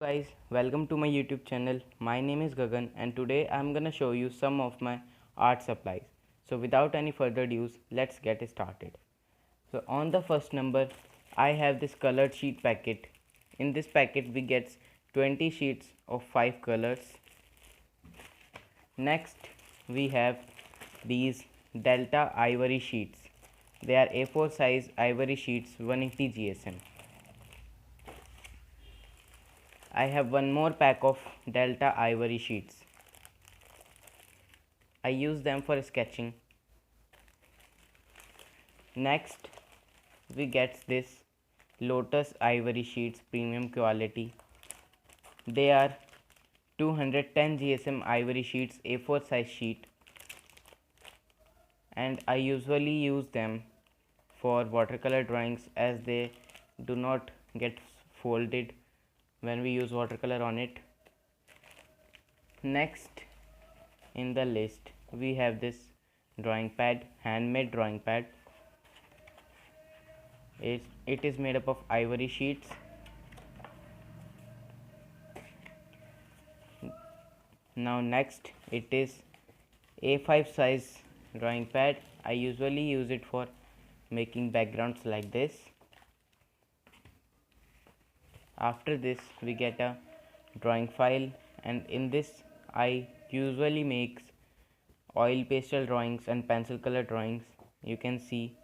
Guys, welcome to my YouTube channel. My name is Gagan and today I'm gonna show you some of my art supplies. So without any further ado, let's get started. So on the first number I have this colored sheet packet. In this packet we get 20 sheets of 5 colors. Next we have these Delta ivory sheets. They are A4 size ivory sheets 180 GSM. I have one more pack of Delta ivory sheets. I use them for sketching. Next we get this Lotus ivory sheets premium quality. They are 210 GSM ivory sheets A4 size sheet, and I usually use them for watercolor drawings as they do not get folded when we use watercolor on it. Next in the list we have this drawing pad, handmade drawing pad. It is made up of ivory sheets. Now next it is A5 size drawing pad. I usually use it for making backgrounds like this. After this we get a drawing file, and in this I usually make oil pastel drawings and pencil color drawings. You can see,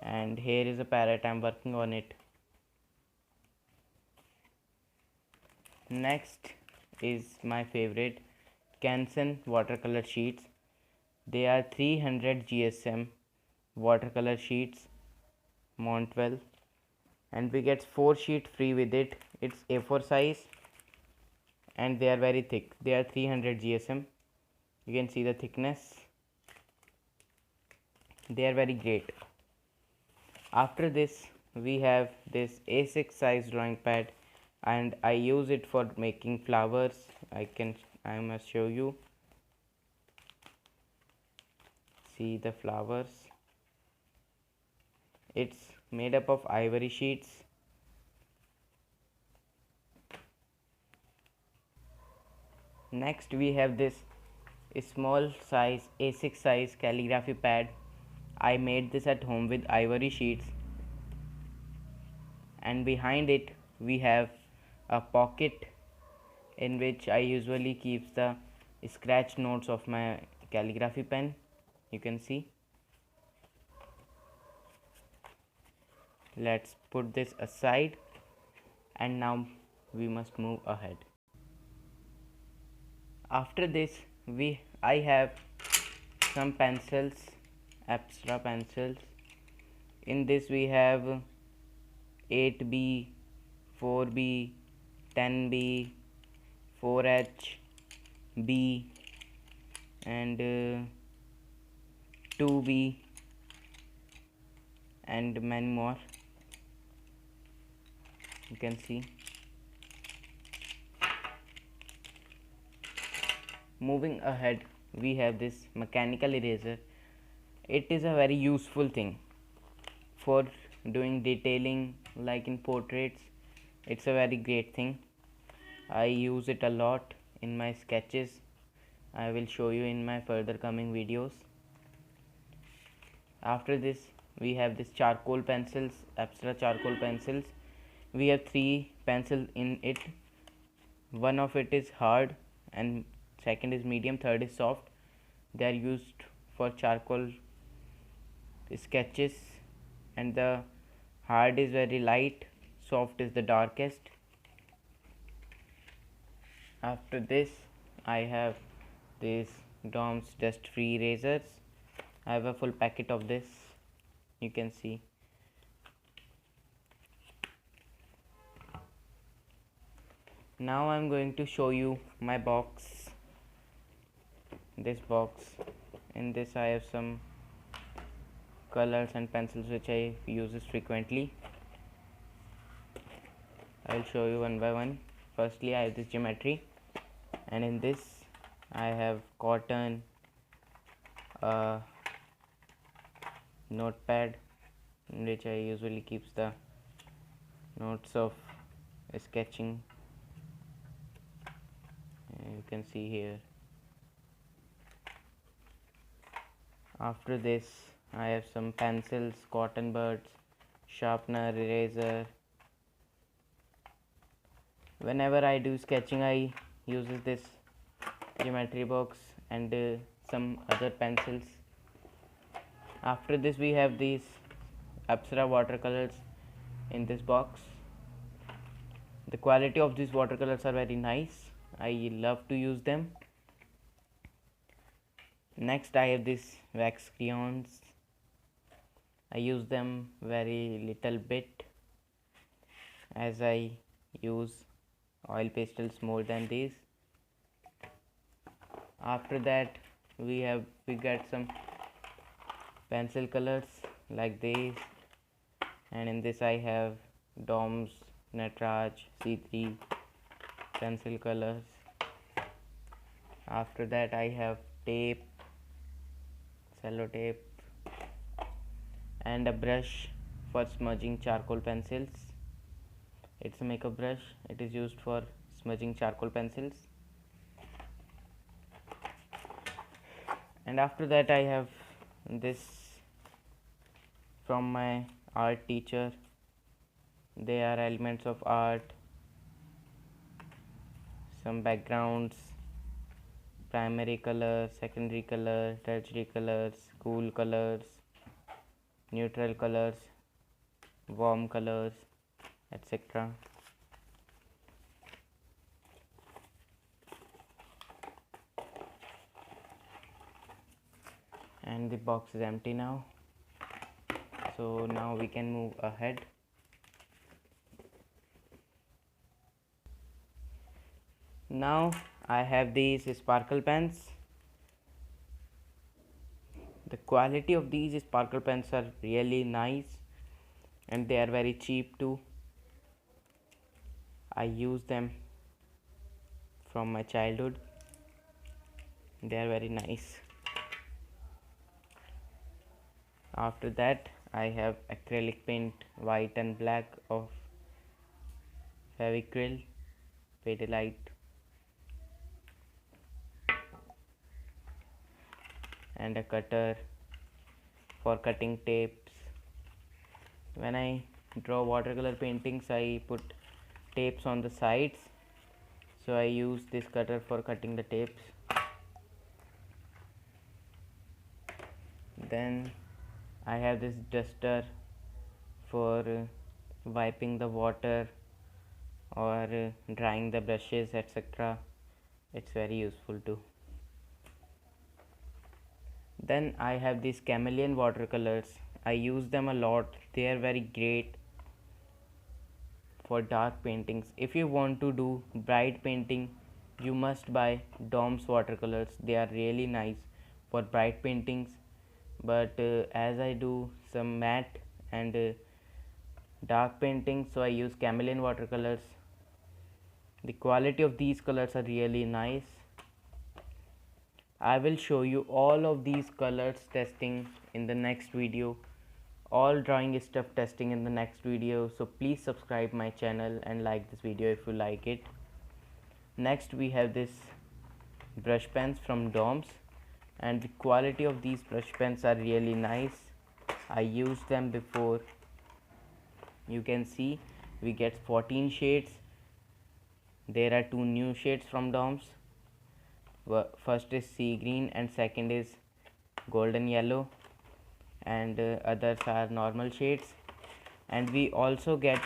and here is a parrot. I'm working on it. Next is my favorite Canson watercolor sheets. They are 300 GSM watercolor sheets, Montwell, and we get 4 sheet free with it. It's A4 size and they are very thick. They are 300 GSM. You can see the thickness. They are very great. After this we have this A6 size drawing pad, and I use it for making flowers. I must show you. See the flowers. It's made up of ivory sheets. Next we have this small size A6 size calligraphy pad. I made this at home with ivory sheets, and behind it we have a pocket in which I usually keep the scratch notes of my calligraphy pen. You can see. Let's put this aside, and now we must move ahead. After this I have some pencils, Apsara pencils. In this we have 8B, 4B, 10B, 4H, B, and 2B, and many more. You can see. Moving ahead, we have this mechanical eraser. It is a very useful thing for doing detailing, like in portraits. It's a very great thing. I use it a lot in my sketches. I will show you in my further coming videos. After this we have this charcoal pencils, Apsara charcoal pencils. We have 3 pencils in it. One of it is hard, and second is medium, third is soft. They are used for charcoal sketches, and the hard is very light, soft is the darkest. After this I have these DOMS dust free erasers. I have a full packet of this. You can see. Now I'm going to show you my box. This box. In this I have some colors and pencils which I use frequently. I'll show you one by one. Firstly I have this geometry, and in this I have cotton, notepad in which I usually keeps the notes of sketching You can see here. After this, I have some pencils, cotton buds, sharpener, eraser. Whenever I do sketching, I use this geometry box and some other pencils. After this, we have these Apsara watercolors in this box. The quality of these watercolors are very nice. I love to use them. Next, I have these wax crayons. I use them very little bit as I use oil pastels more than these. After that, we get some pencil colors like these, and in this I have DOMS, Natraj, C3 pencil colors. After that, I have tape, cello tape, and a brush for smudging charcoal pencils. It's a makeup brush. It is used for smudging charcoal pencils. And after that, I have this from my art teacher. They are elements of art, some backgrounds, primary color, secondary color, tertiary colors, cool colors, neutral colors, warm colors, etc. And the box is empty now, so now we can move ahead. Now I have these sparkle pens. The quality of these sparkle pens are really nice and they are very cheap too. I use them from my childhood. They are very nice. After that, I have acrylic paint, white and black of Fevicryl, Pidilite, and a cutter for cutting tapes. When I draw watercolor paintings, I put tapes on the sides, so I use this cutter for cutting the tapes. Then I have this duster for wiping the water or drying the brushes, etc. It's very useful too. Then I have these chameleon watercolors. I use them a lot. They are very great for dark paintings. If you want to do bright painting, you must buy DOMS watercolors. They are really nice for bright paintings, but as I do some matte and dark paintings, so I use chameleon watercolors. The quality of these colors are really nice. I will show you all of these colors testing in the next video, all drawing stuff testing in the next video, so please subscribe my channel and like this video if you like it. Next we have this brush pens from DOMS, and the quality of these brush pens are really nice. I used them before. You can see we get 14 shades. There are two new shades from DOMS. First is sea green and second is golden yellow, and others are normal shades. And we also get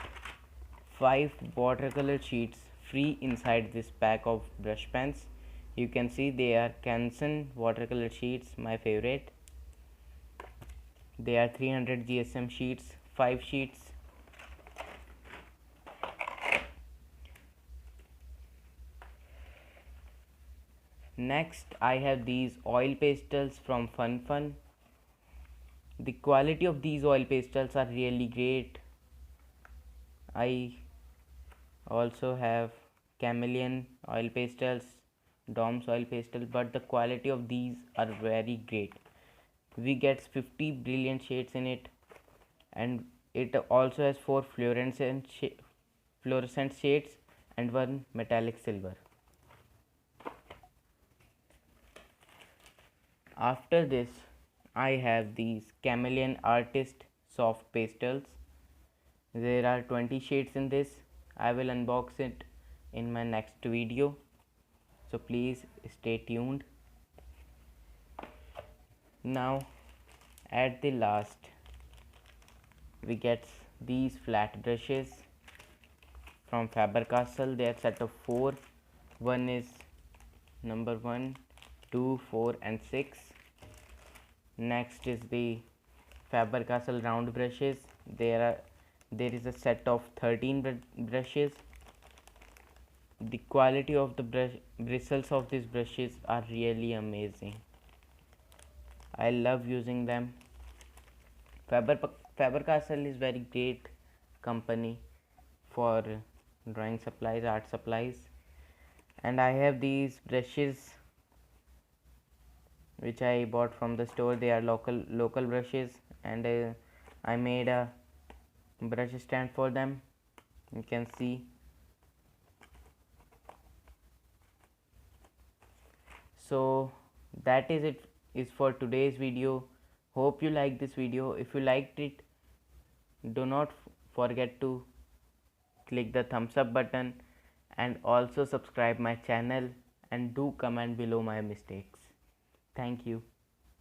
5 watercolor sheets free inside this pack of brush pens. You can see they are Canson watercolor sheets, my favorite. They are 300 GSM sheets, 5 sheets. Next I have these oil pastels from Fun. The quality of these oil pastels are really great. I also have chameleon oil pastels, DOMS oil pastel, but the quality of these are very great. We get 50 brilliant shades in it, and it also has 4 fluorescent shades and 1 metallic silver. After this, I have these Chameleon Artist soft pastels. There are 20 shades in this. I will unbox it in my next video, so please stay tuned. Now at the last we get these flat brushes from Faber-Castell. They are set of 4. One is number 1, 2, 4 and 6. Next is the Faber-Castell round brushes. There is a set of 13 brushes. The quality of the bristles of these brushes are really amazing. I love using them. Faber-Castell is very great company for drawing supplies, art supplies. And I have these brushes which I bought from the store. They are local brushes, and I made a brush stand for them. You can see. So that is for today's video. Hope you like this video. If you liked it, do not forget to click the thumbs up button and also subscribe my channel, and do comment below my mistakes. Thank you.